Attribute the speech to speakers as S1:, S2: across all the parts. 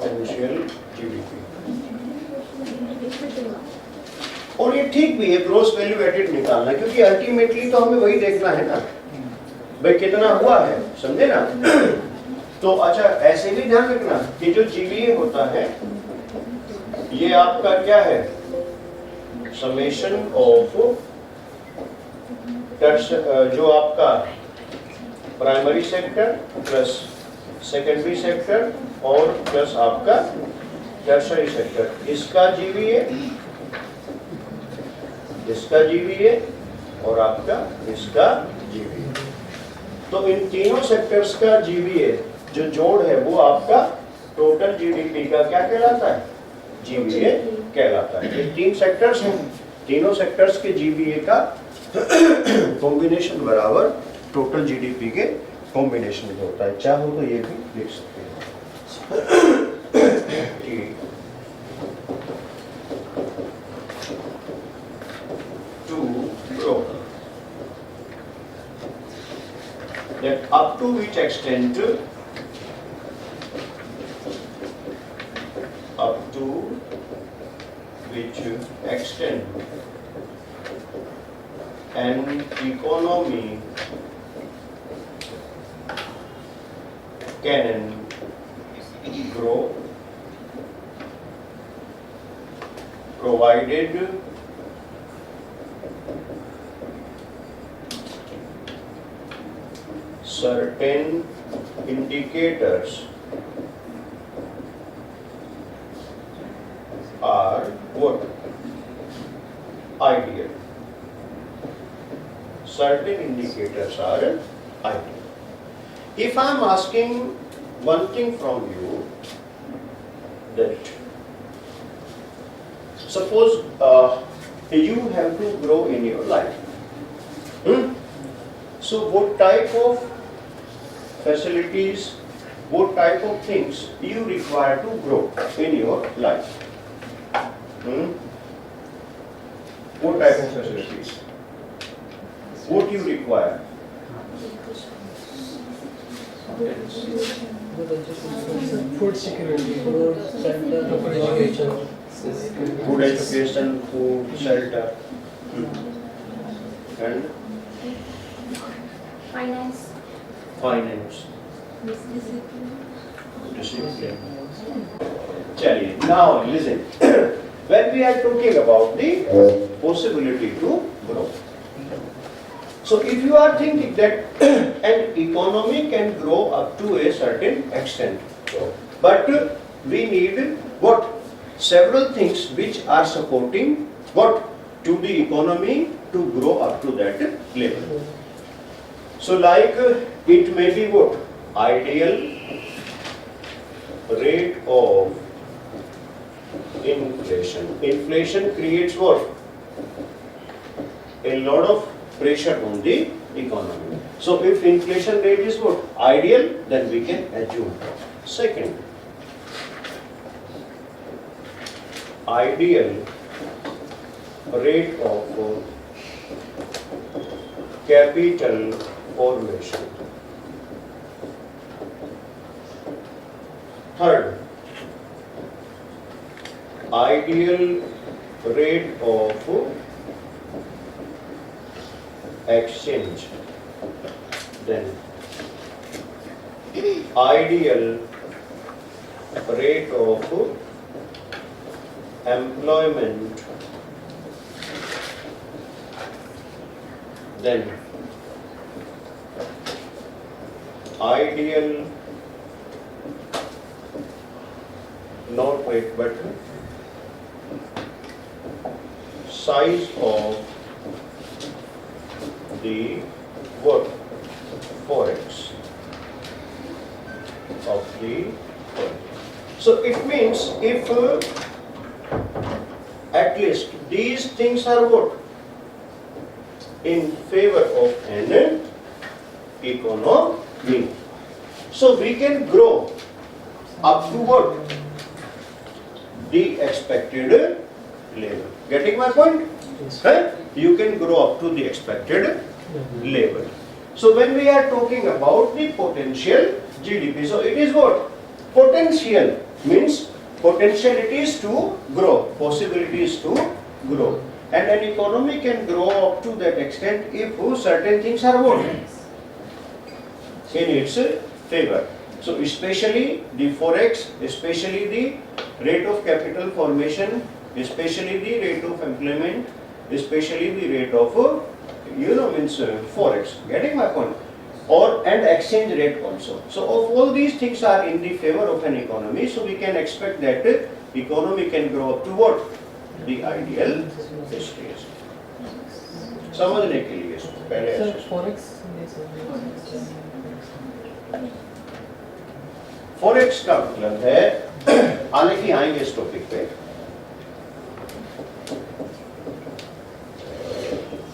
S1: Potential GDP. और ये ठीक भी है ग्रोस वैल्यू एडेड निकालना, क्योंकि अल्टीमेटली तो हमें वही देखना है ना भाई कितना हुआ है, समझे ना। तो अच्छा ऐसे भी ध्यान रखना कि जो जीवीए होता है ये आपका क्या है, समेशन ऑफ जो आपका primary sector plus secondary sector और प्लस आपका टर्शरी सेक्टर, इसका जीवीए, इसका जीवीए और आपका इसका जीवीए। तो इन तीनों सेक्टर्स का जीवीए जो जोड़ है वो आपका टोटल जीडीपी का क्या कहलाता है, जीवीए कहलाता है। ये तीन सेक्टर्स हैं, तीनों सेक्टर्स के जीवीए का कॉम्बिनेशन बराबर टोटल जीडीपी के कॉम्बिनेशन में होता है। चाहो तो ये भी लिख सकते हैं। That up to which extent, up to which extent an economy can grow provided certain indicators are what? Ideal. Certain indicators are ideal. If I am asking one thing from you, that suppose you have to grow in your life. So what type of facilities, what type of things you require to grow in your life? What type of facilities? What you require?
S2: Food security, food shelter, education.
S1: Food education, food, shelter, and
S3: Finance.
S1: finance.
S3: Discipline.
S1: Discipline. Chaliye, now listen. When we are talking about the possibility to grow, so if you are thinking that an economy can grow up to a certain extent, but we need what? Several things which are supporting what? To the economy to grow up to that level. So like it may be what? Ideal rate of inflation. Inflation creates what? A lot of pressure on the economy. So if inflation rate is what? Ideal, then we can assume. Second, ideal rate of capital formation. Third, ideal rate of exchange. Then ideal rate of employment. Then ideal, not rate but size of the what? Forex of the forex. So it means if at least these things are what? In favor of an economy. So we can grow up to what? The expected level. Getting my point?
S2: Yes.
S1: Right? You can grow up to the expected level. So when we are talking about the potential GDP, so it is what? Potential. means potentialities to grow, possibilities to grow. And an economy can grow up to that extent if certain things are what? In its favor. So especially the forex, especially the rate of capital formation, especially the rate of employment, especially the rate of forex. Getting my point? And exchange rate also. So of all these things are in the favor of an economy, so we can expect that economy can grow up to what? The ideal stage. समझने के लिए पहले
S2: sir
S1: ऐसे
S2: forex
S1: forex का मतलब है, हालांकि आएंगे इस टॉपिक पे,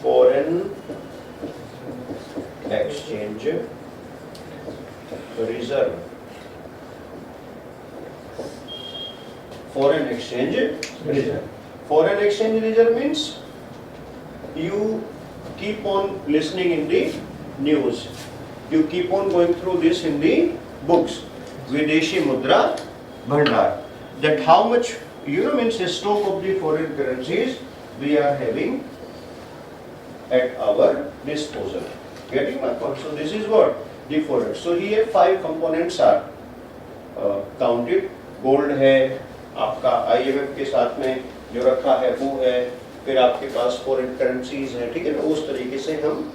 S1: foreign exchange reserve. Foreign exchange reserve. Foreign exchange reserve means you keep on listening in the news. You keep on going through this in the books. Videshi Mudra Bhandar. That how much means the stock of the foreign currencies we are having at our disposal. Getting my point? So this is what the forex. So here 5 components are counted. Gold है, आपका IMF के साथ में जो रखा है वो है, फिर आपके पास फॉरेन करेंसीज है, ठीक है ना, उस तरीके से हम,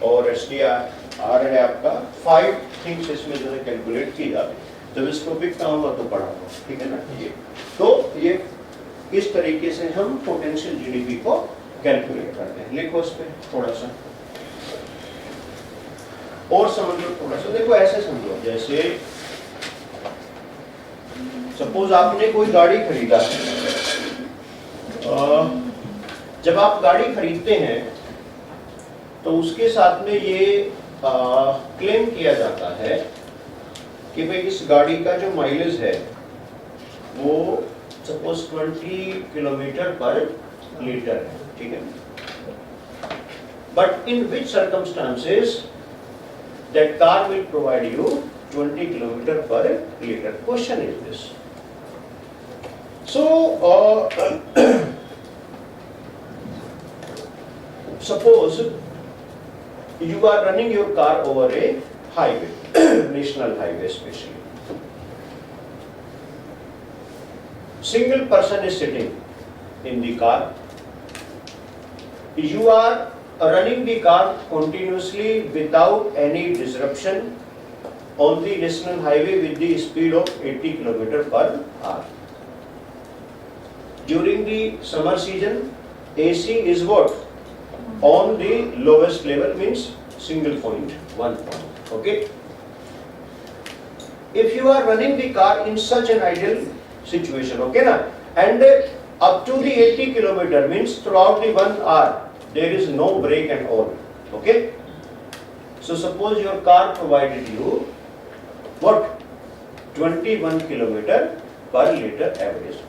S1: और SDR है आपका, 5 थिंग्स इसमें जो है कैलकुलेट की जाती है. जब इस टॉपिक का होगा तो पढ़ाऊंगा, ठीक है ना. ये तो ये इस तरीके से हम पोटेंशियल GDP को कैलकुलेट करते हैं. लिखो इस पे थोड़ा सा और समझ लो, थोड़ा सा देखो, ऐसे समझो, जैसे सपोज आपने कोई गाड़ी खरीदा. जब आप गाड़ी खरीदते हैं तो उसके साथ में ये क्लेम किया जाता है कि भाई इस गाड़ी का जो माइलेज है वो सपोज 20 किलोमीटर पर लीटर है, ठीक है. But in which circumstances that car will provide you 20 kilometre per litre. Question is this. So, suppose you are running your car over a highway, national highway especially. Single person is sitting in the car. You are running the car continuously without any disruption on the national highway with the speed of 80 km per hour. During the summer season, AC is what? On the lowest level, means single point, 1 point. Okay. If you are running the car in such an ideal situation, okay na, and up to the 80 kilometer means throughout the 1 hour there is no break at all. Okay. So suppose your car provided you what? 21 kilometer per liter average.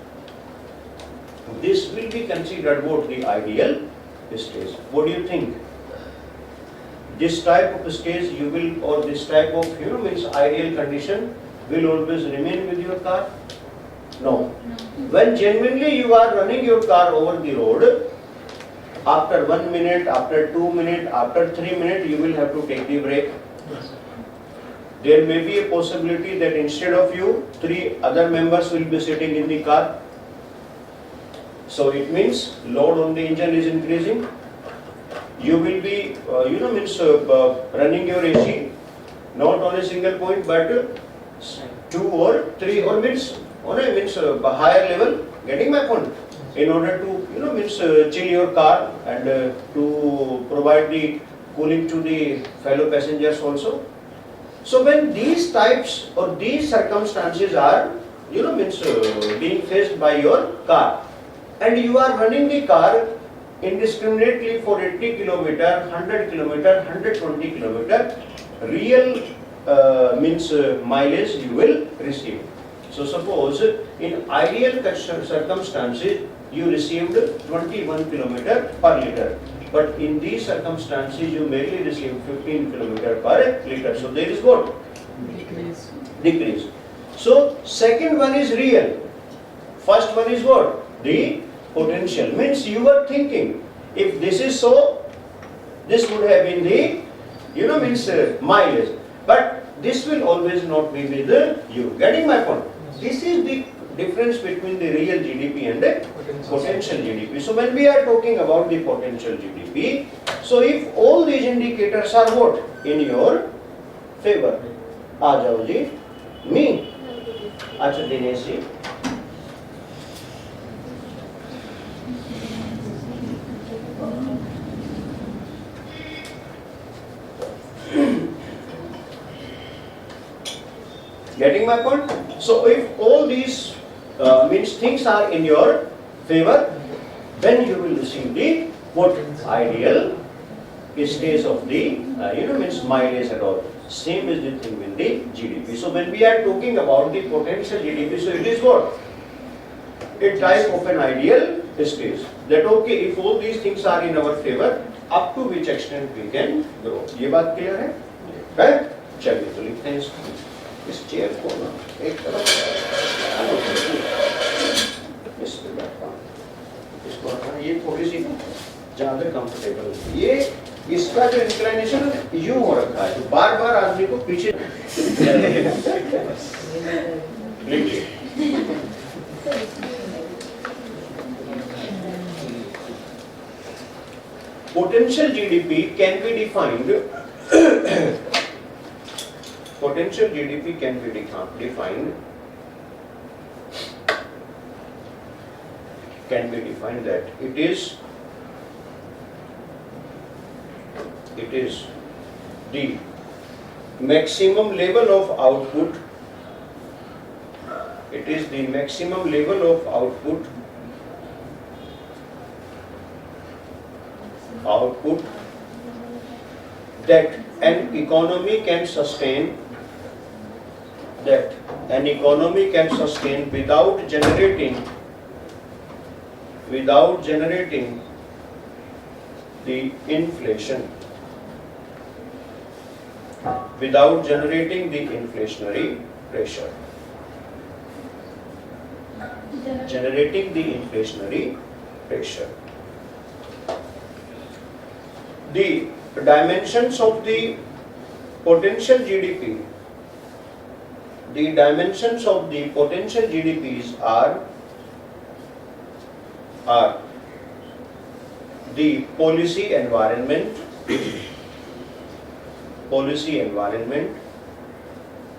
S1: This will be considered what? The ideal stage. What do you think? This type of stage you will, or this type of means ideal condition will always remain with your car? No. When genuinely you are running your car over the road, after 1 minute, after 2 minutes, after 3 minutes, you will have to take the brake. There may be a possibility that instead of you, 3 other members will be sitting in the car. So it means load on the engine is increasing. You will be, running your AC not on a single point, but 2 or 3 or means on a higher level. Getting my point? In order to chill your car and to provide the cooling to the fellow passengers also. So when these types or these circumstances are being faced by your car, and you are running the car indiscriminately for 80 kilometer, 100 kilometer, 120 kilometer, real mileage you will receive. So suppose in ideal circumstances you received 21 kilometer per liter, but in these circumstances you merely received 15 kilometer per liter. So there is what? Decrease. So second one is real. First one is what? The potential. Means you were thinking, if this is so, this would have been the, means mileage. But this will always not be with you. Getting my point? This is the difference between the real GDP and the potential GDP. So when we are talking about the potential GDP, so if all these indicators are what? In your favor. आ जाओ जी. Me. अच्छा Dinesh ji. Getting my point? So if all these means things are in your favor, then you will receive the what? Ideal stage of the means mileage and all. Same is the thing with the GDP. So when we are talking about the potential GDP, so it is what? A type of an ideal stage. That okay, if all these things are in our favor, up to which extent we can grow. ये बात clear है? Right? चलिए तो लिखते हैं इसको. इस chair को ना एक तरफ इसको रखना. ये थोड़ी सी ज़्यादा कंफर्टेबल है. ये इसका जो इंक्लाइनेशन यूं हो रखा है, तो बार बार आदमी को पीछे लिखिए. Potential GDP can be defined. Potential GDP can be defined. Can be defined that it is the maximum level of output. It is the maximum level of output that an economy can sustain. That an economy can sustain without generating the inflation, without generating the inflationary pressure. Generating the inflationary pressure. The dimensions of the potential GDP. The dimensions of the potential GDPs are the policy environment,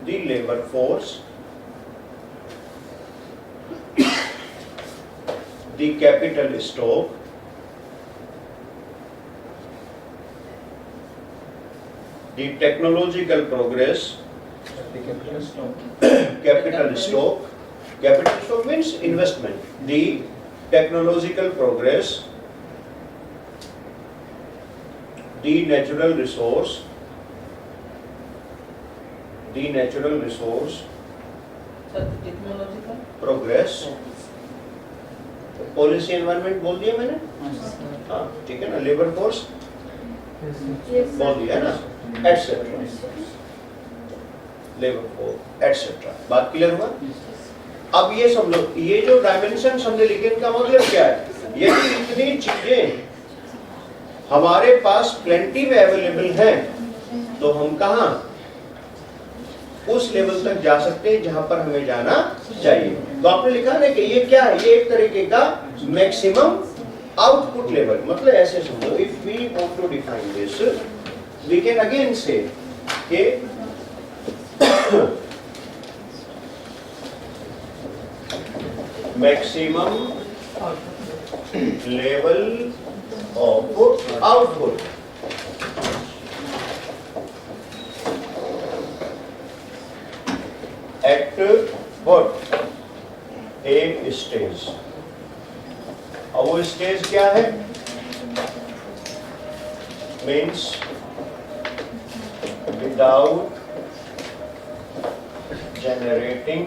S1: the labor force, the capital stock, the technological progress. Capital stock means investment. The technological progress, the natural resource, progress. Policy environment बोल दिया मैंने. हाँ ठीक है ना. Labour force बोल दिया है ना. एटसेट्रा. Labour force etcetera. बात क्लियर हुआ? अब ये सब लोग, ये जो डायमेंशन हमने लिखे, इनका मतलब क्या है? यदि इतनी चीजें हमारे पास प्लेंटी में अवेलेबल हैं, तो हम कहाँ उस लेवल तक जा सकते हैं जहां पर हमें जाना चाहिए. तो आपने लिखा ना कि ये क्या है? ये एक तरीके का मैक्सिमम आउटपुट लेवल. मतलब ऐसे समझो, if we want to define this, we can again say कि maximum level of output at what? A stage. अब वो स्टेज क्या है? Means without generating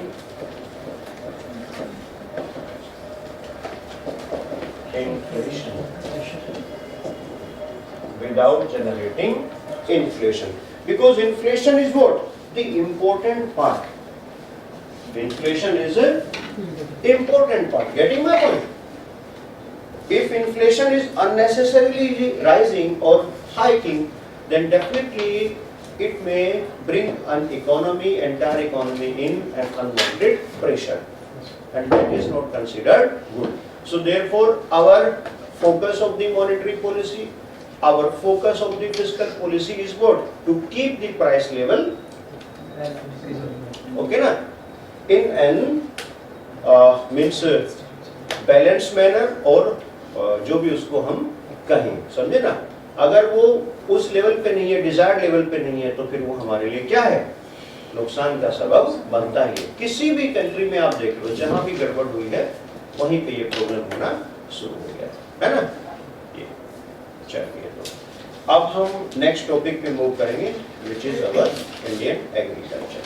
S1: inflation. Without generating inflation. Because inflation is what? The important part. Inflation is an important part. Getting my point? If inflation is unnecessarily rising or hiking, then definitely it may bring an economy, entire economy in an unwanted pressure, and that is not considered good. So therefore, our focus of the monetary policy, our focus of the fiscal policy is what? To keep the price level, okay na? In an means balanced manner, और जो भी उसको हम कहें, समझे ना? अगर वो उस लेवल पे नहीं है, डिजायर्ड लेवल पे नहीं है, तो फिर वो हमारे लिए क्या है? नुकसान का सबब बनता ही है। किसी भी कंट्री में आप देख लो, जहां भी गड़बड़ हुई है वहीं पे ये प्रॉब्लम होना शुरू हो गया है ना? ये चलिए, तो अब हम नेक्स्ट टॉपिक पे मूव करेंगे, which is our Indian agriculture.